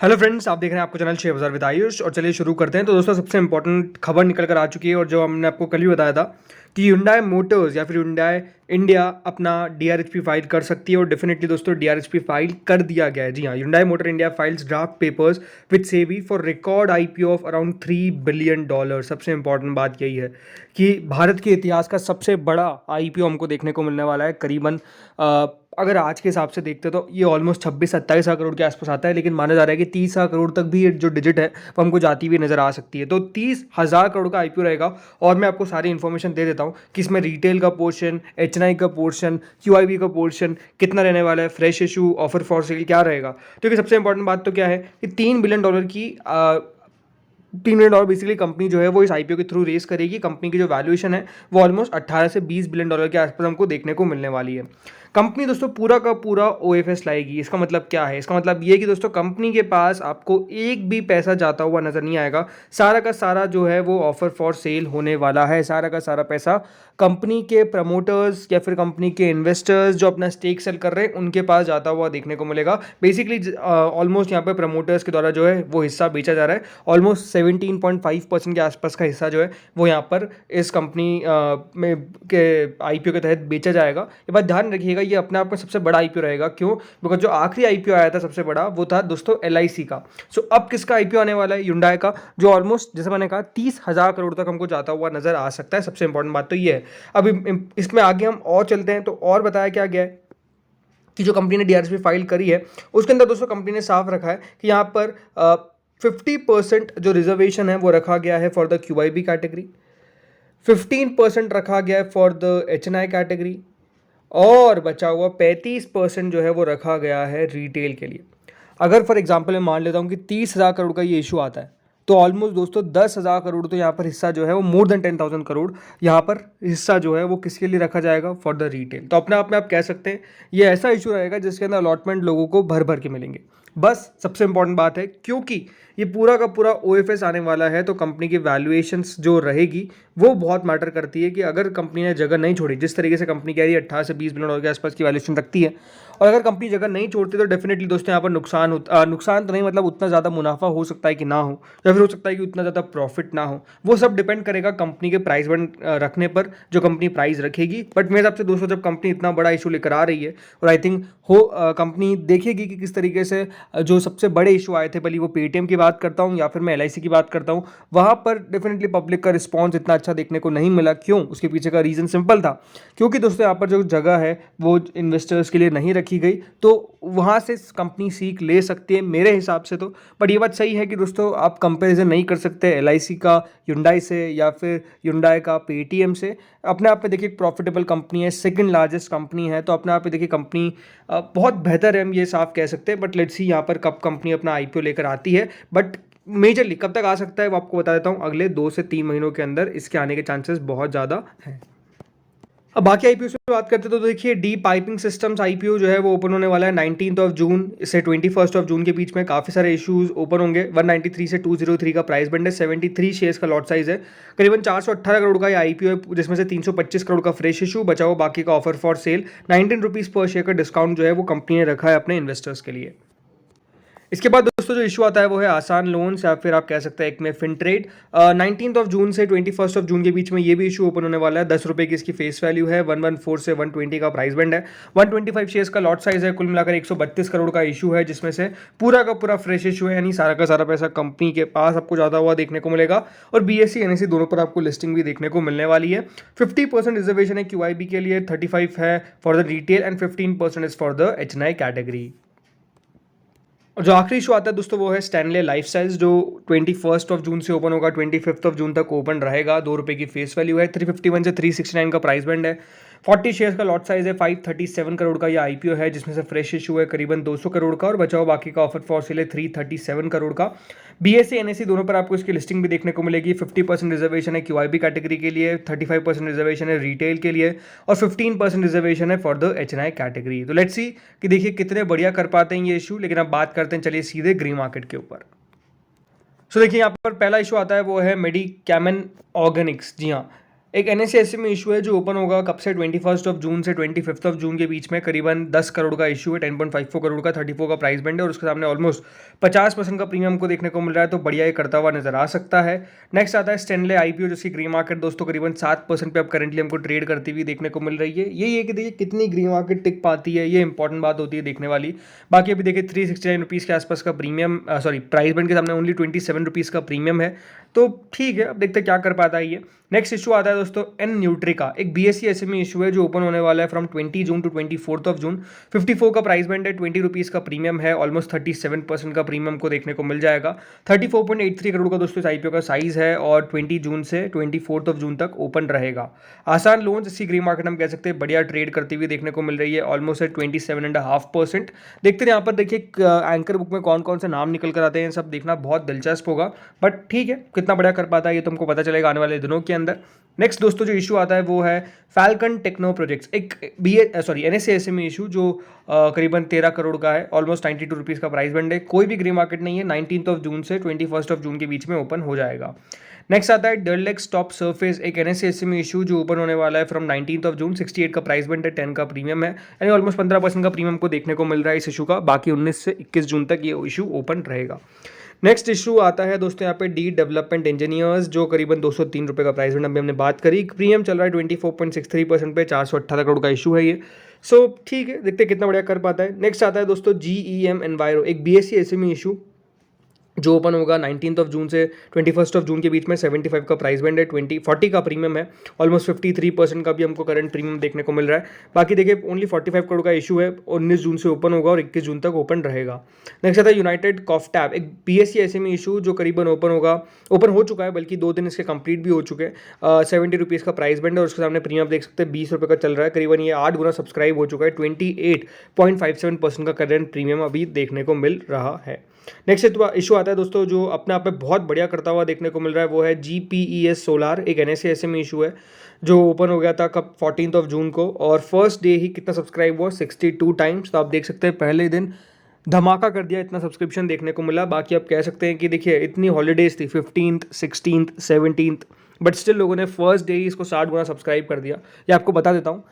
Hello friends, आप देख रहे हैं आपको चैनल शेयर बाजार विद आयुष। और चलिए शुरू करते हैं। तो दोस्तों, सबसे इंपॉर्टेंट खबर निकल कर आ चुकी है और जो हमने आपको कल ही बताया था कि Hyundai मोटर्स या फिर Hyundai इंडिया अपना डीआरएचपी फाइल कर सकती है। और डेफिनेटली दोस्तों डीआरएचपी फाइल कर दिया गया है। जी हाँ, Hyundai motor India files draft papers with SEBI for record IPO of around $3 billion. सबसे इंपॉर्टेंट बात यही है कि भारत के इतिहास का सबसे बड़ा आईपीओ हमको देखने को मिलने वाला है। करीबन अगर आज के हिसाब से देखते तो ये ऑलमोस्ट 26-27 करोड़ के आसपास आता है, लेकिन माना जा रहा है कि 30,000 करोड़ तक भी ये जो डिजिट है वो हमको जाती हुई नजर आ सकती है। तो 30,000 करोड़ का आईपीओ रहेगा। और मैं आपको सारी इन्फॉर्मेशन दे देता हूँ कि इसमें रिटेल का पोर्शन, एचएनआई का पोर्शन, क्यूआईबी का पोर्शन कितना रहने वाला है, fresh issue, offer for sale क्या रहेगा। तो ये सबसे इंपॉर्टेंट बात तो क्या है कि $3 बिलियन की $3 बिलियन बेसिकली कंपनी जो है वो इस आईपीओ के थ्रू रेस करेगी। कंपनी की जो वैल्यूएशन है वो ऑलमोस्ट $18 से $20 बिलियन के आसपास हमको देखने को मिलने वाली है। कंपनी दोस्तों पूरा का पूरा ओएफएस लाएगी। इसका मतलब क्या है? इसका मतलब ये कि दोस्तों कंपनी के पास आपको एक भी पैसा जाता हुआ नजर नहीं आएगा। सारा का सारा जो है वो ऑफर फॉर सेल होने वाला है। सारा का सारा पैसा कंपनी के प्रमोटर्स या फिर कंपनी के इन्वेस्टर्स जो अपना स्टेक सेल कर रहे हैं उनके पास जाता हुआ देखने को मिलेगा। बेसिकली ऑलमोस्ट यहाँ पे प्रमोटर्स के द्वारा जो है वो हिस्सा बेचा जा रहा है। ऑलमोस्ट 17.5% के आसपास का हिस्सा जो है वो यहाँ पर इस कंपनी में के आईपीओ के तहत बेचा जाएगा। ये बात ध्यान रखिएगा, ये अपने आप में सबसे बड़ा आईपीओ रहेगा। क्यों? बिकॉज जो आखिरी आईपीओ आया था सबसे बड़ा वो था दोस्तों एलआईसी का। सो अब किसका आईपीओ आने वाला है? Hyundai का, जो ऑलमोस्ट जैसे मैंने कहा 30,000 करोड़ तक हमको जाता हुआ नजर आ सकता है। सबसे इंपॉर्टेंट बात तो ये है। अब इसमें आगे हम और चलते हैं तो और बताया क्या गया है कि जो कंपनी ने डीआरएचपी फाइल करी है उसके अंदर दोस्तों कंपनी ने साफ रखा है कि यहाँ पर 50% जो रिजर्वेशन है वो रखा गया है फॉर द क्यूआईबी कैटेगरी, 15% रखा गया है फॉर द एचएनआई कैटेगरी और बचा हुआ 35% जो है वो रखा गया है रिटेल के लिए। अगर फॉर एग्जांपल मैं मान लेता हूँ कि 30,000 करोड़ का ये इशू आता है तो ऑलमोस्ट दोस्तों 10,000 करोड़ तो यहाँ पर हिस्सा जो है वो मोर देन 10,000 करोड़ यहाँ पर हिस्सा जो है वो किसके लिए रखा जाएगा? For the retail. तो अपने आप में आप कह सकते हैं ये ऐसा इशू रहेगा जिसके अंदर अलॉटमेंट लोगों को भर भर के मिलेंगे। बस सबसे इंपॉर्टेंट बात है क्योंकि ये पूरा का पूरा ओएफएस आने वाला है तो कंपनी की वैल्यूएशंस जो रहेगी वो बहुत मैटर करती है। कि अगर कंपनी ने जगह नहीं छोड़ी, जिस तरीके से कंपनी कह रही है 18 से 20 बिलियन के आसपास की वैल्यूएशन रखती है, और अगर कंपनी जगह नहीं छोड़ती तो डेफिनेटली दोस्तों यहाँ पर नुकसान तो नहीं, मतलब उतना ज़्यादा मुनाफा हो सकता है कि ना हो, या फिर हो सकता है कि उतना ज़्यादा प्रॉफिट ना हो। वो सब डिपेंड करेगा कंपनी के प्राइस बैंड रखने पर, जो कंपनी प्राइस रखेगी। बट मेरे हिसाब से दोस्तों जब कंपनी इतना बड़ा इशू लेकर आ रही है और आई थिंक कंपनी देखेगी कि किस तरीके से जो सबसे बड़े इशू आए थे, भले वो पेटीएम की बात करता हूँ या फिर मैं एलआईसी की बात करता हूँ, वहाँ पर डेफिनेटली पब्लिक का रिस्पॉन्स इतना अच्छा देखने को नहीं मिला। क्यों? उसके पीछे का रीज़न सिंपल था, क्योंकि दोस्तों यहाँ पर जो जगह है वो इन्वेस्टर्स के लिए नहीं रखी गई। तो वहाँ से कंपनी सीख ले सकती है मेरे हिसाब से तो। बट ये बात सही है कि दोस्तों आप कंपैरिजन नहीं कर सकते एलआईसी का Hyundai से या फिर Hyundai का पेटीएम से। अपने आप में देखिए प्रॉफिटेबल कंपनी है, सेकंड लार्जेस्ट कंपनी है, तो अपने आप में देखिए कंपनी बहुत बेहतर है, हम ये साफ कह सकते हैं। बट लेट्स सी यहाँ पर कब कंपनी अपना आईपीओ लेकर आती है। बट मेजरली कब तक आ सकता है वो आपको बता देता हूँ, अगले 2 से 3 महीनों के अंदर इसके आने के चांसेस बहुत ज़्यादा हैं। अब बाकी आईपीओ से बात करते हैं तो देखिए डी पाइपिंग सिस्टम्स आईपीओ जो है वो ओपन होने वाला है 19 जून से 21 जून के बीच में। काफ़ी सारे इश्यूज ओपन होंगे। 193 से 203 का प्राइस बैंड है, 73 शेयर्स का लॉट साइज है, करीबन 418 करोड़ का ये आईपीओ है, जिसमें से 325 करोड़ का फ्रेश इशू बचा हुआ, बाकी का ऑफर फॉर सेल। 19 रुपीज़ पर शेयर का डिस्काउंट जो है वो कंपनी ने रखा है अपने इन्वेस्टर्स के लिए। इसके बाद दोस्तों जो इशू आता है वो है आसान लोन्स, या फिर आप कह सकते हैं एक में फिनट्रेड। 19 जून से 21 जून के बीच में ये भी इशू ओपन होने वाला है। 10 रुपये की इसकी फेस वैल्यू है, 114 से 120 का प्राइस बैंड है, 125 शेयर्स का लॉट साइज है, कुल मिलाकर 132 करोड़ का इशू है, जिसमें से पूरा का पूरा फ्रेश इशू है, यानी सारा का सारा पैसा कंपनी के पास आपको जाता हुआ देखने को मिलेगा। और बीएससी एनएससी दोनों पर आपको लिस्टिंग भी देखने को मिलने वाली है। 50% रिजर्वेशन है क्यूआईबी के लिए, 35 है for the retail and 15% is for the HNI category. और जो आखिरी इशू आता है दोस्तों वो है स्टैनले लाइफस्टाइल्स, जो 21 जून से ओपन होगा, 25 जून तक ओपन रहेगा। 2 रुपये की फेस वैल्यू है, 351 से 369 का प्राइस बैंड है, 40 शेयर्स का लॉट साइज है, 537 करोड़ का ये आईपीओ है, जिसमें से फ्रेश इशू है करीबन 200 करोड़ का और बचाओ बाकी का ऑफर फॉर सेल है 337 करोड़ का। बीएससी एनएससी दोनों पर आपको इसकी लिस्टिंग भी देखने को मिलेगी। 50% रिजर्वेशन है क्यूआईबी कैटेगरी के लिए, 35% रिजर्वेशन है रिटेल के लिए और 15% रिजर्वेशन है फॉर द एचएनआई कैटेगरी। तो लेट्स सी कि देखिए कितने बढ़िया कर पाते हैं ये इशू। लेकिन अब बात करते हैं चलिए सीधे ग्री मार्केट के ऊपर। सो देखिए यहाँ पर पहला इशू आता है वो है मेडिकैमन ऑर्गेनिक्स। जी हाँ, एक NSE में इशू है जो ओपन होगा कब से 21 जून से 25 जून के बीच में, करीबन 10 करोड़ का इशू है, 10.54 करोड़ का, 34 का प्राइस बैंड है और उसके सामने ऑलमोस्ट 50% का प्रीमियम को देखने को मिल रहा है, तो बढ़िया ये करता हुआ नजर आ सकता है। नेक्स्ट आता है स्टेनले IPO, जिसकी ग्रे मार्केट दोस्तों करीबन 7% पे अब करंटली हमको ट्रेड करती हुई देखने को मिल रही है। यही है कि देखिए कितनी ग्रे मार्केट टिक पाती है, ये इंपॉर्टेंट बात होती है देखने वाली। बाकी अभी देखिए 369 रुपीज़ के आसपास का प्रीमियम, सॉरी प्राइस बैंड के सामने ओनली 27 रुपीज़ का प्रीमियम है, तो ठीक है, अब देखते हैं क्या कर पाता है ये। नेक्स्ट इशू आता है दोस्तों एन न्यूट्रिका, एक BSE SME इशू है जो ओपन होने वाला है फ्रॉम 20 जून टू 24 जून। 54 का प्राइस बैंड है, 20 रुपीज़ का प्रीमियम है, ऑलमोस्ट 37% का प्रीमियम को देखने को मिल जाएगा। 34.83 करोड़ का दोस्तों इस IPO का साइज है और 20 जून से 24 जून तक ओपन रहेगा। आसान लोन्स इसी ग्रे मार्केट हम कह सकते हैं बढ़िया ट्रेड करती हुई देखने को मिल रही है, ऑलमोस्ट 27.5%। देखते हैं यहाँ पर देखिए एंकर बुक में कौन कौन से नाम निकल कर आते हैं, सब देखना बहुत दिलचस्प होगा, बट ठीक है कितना बढ़िया कर पाता है ये तुमको पता चलेगा आने वाले दिनों के अंदर। नेक्स्ट दोस्तों जो इशू आता है वो है फैल्कन टेक्नो प्रोजेक्ट्स, एक NSE SME इशू जो करीबन 13 करोड़ का है, ऑलमोस्ट 92 रुपीज़ का प्राइस बैंड है, कोई भी ग्रे मार्केट नहीं है, 19 जून से 21 जून के बीच में ओपन हो जाएगा। नेक्स्ट आता है डेलडेक्स टॉप सरफेस, एक NSE SME इशू जो ओपन होने वाला है फ्रॉम 19 जून, 68 का प्राइस बैंड है, 10 का प्रीमियम है, यानी ऑलमोस्ट 15% का प्रीमियम को देखने को मिल रहा है इस इशू का। बाकी 19 से 21 जून तक ये इशू ओपन रहेगा। नेक्स्ट इशू आता है दोस्तों यहाँ पे डी डेवलपमेंट इंजीनियर्स, जो करीबन 203 रुपये का प्राइस बैंड अभी हमने बात करी, प्रीमियम चल रहा है 24.63% पे, 418 करोड़ का इशू है ये। सो ठीक है, देखते हैं कितना बढ़िया कर पाता है। नेक्स्ट आता है दोस्तों GEM एनवायरो, एक BSE SME इशू जो ओपन होगा 19 जून से 21 जून के बीच में, 75 का प्राइस बैंड है, 40 का प्रीमियम है, ऑलमोस्ट 53% का भी हमको करंट प्रीमियम देखने को मिल रहा है। बाकी देखिए ओनली 45 करोड़ का इशू है, 19 जून से ओपन होगा और 21 जून तक ओपन रहेगा। नेक्स्ट आता है यूनाइटेड कॉफटैब, एक BSE SME इशू जो करीबन ओपन हो चुका है, बल्कि 2 दिन इसके कंप्लीट भी हो चुके हैं। 70 रुपीज़ का प्राइस बैंड है और उसके सामने प्रीमियम देख सकते हैं 20 रुपये का चल रहा है, करीबन ये 8 गुना सब्सक्राइब हो चुका है, 28.57% का करंट प्रीमियम अभी देखने को मिल रहा है। नेक्स्ट इशू आता है दोस्तों जो अपने आप में बहुत बढ़िया करता हुआ देखने को मिल रहा है, वो है GPES सोलार, एक NSE SME इशू है जो ओपन हो गया था कब 14 जून को, और फर्स्ट डे ही कितना सब्सक्राइब हुआ 62 टाइम्स, तो आप देख सकते हैं पहले दिन धमाका कर दिया, इतना सब्सक्रिप्शन देखने को मिला। बाकी आप कह सकते हैं कि देखिए इतनी हॉलीडेज थी 15th 16th 17th, but still लोगों ने फर्स्ट डे ही इसको 60 गुना सब्सक्राइब कर दिया। ये आपको बता देता हूँ,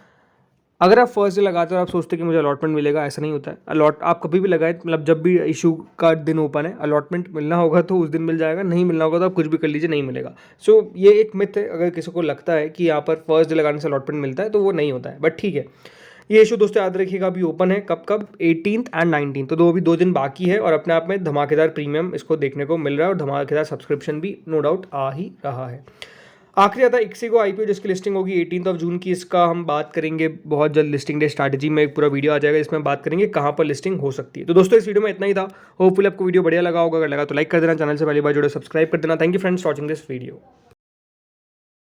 अगर आप फर्स्ट डे लगाते हो और आप सोचते हैं कि मुझे अलॉटमेंट मिलेगा, ऐसा नहीं होता है। आप कभी भी लगाए, मतलब जब भी इशू का दिन ओपन है, अलॉटमेंट मिलना होगा तो उस दिन मिल जाएगा, नहीं मिलना होगा तो आप कुछ भी कर लीजिए, नहीं मिलेगा। सो ये एक मिथ है, अगर किसी को लगता है कि यहाँ पर फर्स्ट डे लगाने से अलॉटमेंट मिलता है तो वो नहीं होता है, बट ठीक है। ये इशू दोस्तों याद रखिएगा अभी ओपन है कब 18th एंड 19th, तो अभी 2 दिन बाकी है और अपने आप में धमाकेदार प्रीमियम इसको देखने को मिल रहा है और धमाकेदार सब्सक्रिप्शन भी नो डाउट आ ही रहा है। आखिरी आता है इक्सिगो IPO, जिसकी लिस्टिंग होगी 18 जून की। इसका हम बात करेंगे बहुत जल्द, लिस्टिंग डे स्ट्रैटेजी में एक पूरा वीडियो आ जाएगा, इसमें बात करेंगे कहाँ पर लिस्टिंग हो सकती है। तो दोस्तों इस वीडियो में इतना ही था, होपफुली आपको वीडियो बढ़िया लगा होगा, अगर लगा तो लाइक कर देना, चैनल से पहली बार जुड़े सब्सक्राइब कर देना। Thank you friends watching this video.